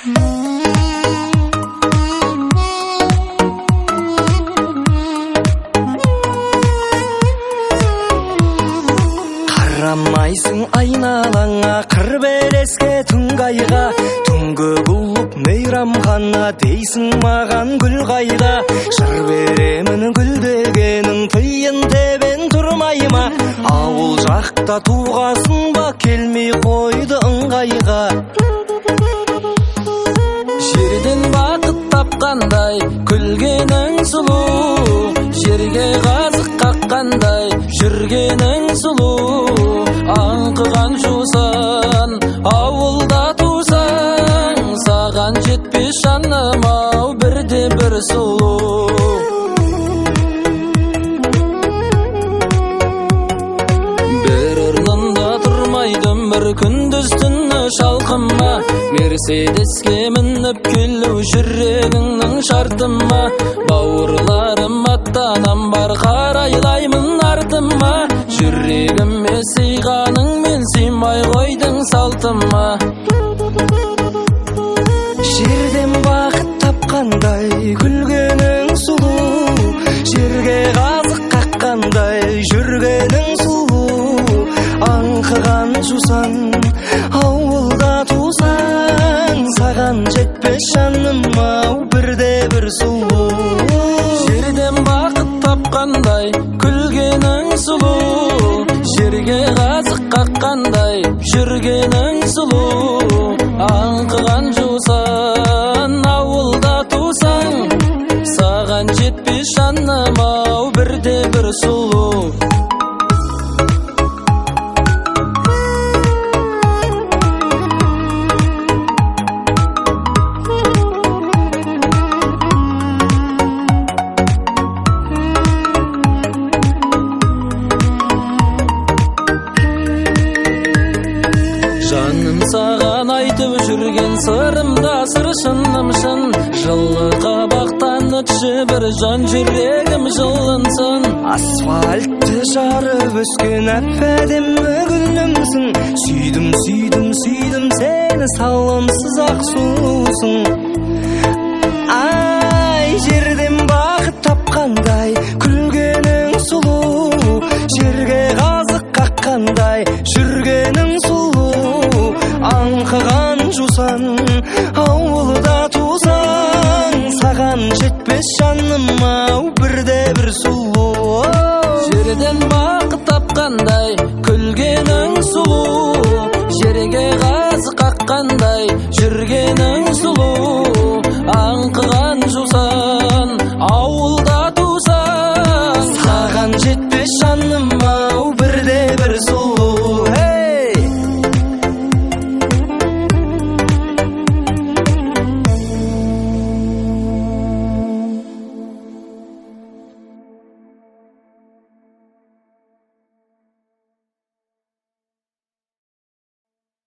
Қарамайсың айналаңа, қыр береске түнгайға, түнгі клуб мейрамхана дейсің маған гүл қайда. Жыр беремін гүл дегенің тиын тебен тұрмай ма? Ауыл жақта туғасын ба, келмей қойды ыңғайға. Жерден бақыт тапқандай күлгенің сұлу, жерге қазық қаққандай жүргенің сұлу. Аңқыған жусан ауылда тусаң, саған жетпес жаным ау бірде бір сұлу. Бір орнында тұрмайдым бір күндіз түні шалқыма, Мерседеске мініп келу жүрегіңнің шартыма. Бауырларым аттанам бар қарайлаймын артыма, жүрегіме сыйғаның мен сыймай қойдың салтыма. Жерден бақыт тапқандай күлгенің сұлу, жерге қазық қаққандай жүргенің сұлу. Аңқыған жусан ауылда тусаң, саған жетпес жаным ау бірде бір сұлу. Жерден бақыт тапқандай күлгенің сұлу, жерге қазық қаққандай жүргенің сұлу. Аңқыған жусан ауылда тусаң, саған жетпес жаным ау бірде бір сұлу. Жаным саған айтып жүрген сырымда сыр шыным шын, жылы қабақтан өтші бір жан жүрегім жылынсын. Асфальтты жарып өскен әп-әдемі гүлімсің, сүйдім сүйдім сүйдім сені, салонсыз ақ сұлусың. Ай, жерден бақыт тапқандай күлгенің сұлу, жерге қазық қаққандай жүргенің сұлу. Аңқыған жусан ауылда тусаң, саған жетпес жаным ау бірде бір сұлу. Жерден бақыт тапқандай күлгенің сұлу, жерге қазық қаққандай жүргенің сұлу. Аңқыған жусан ауылда тусаң, саған жетпес жаным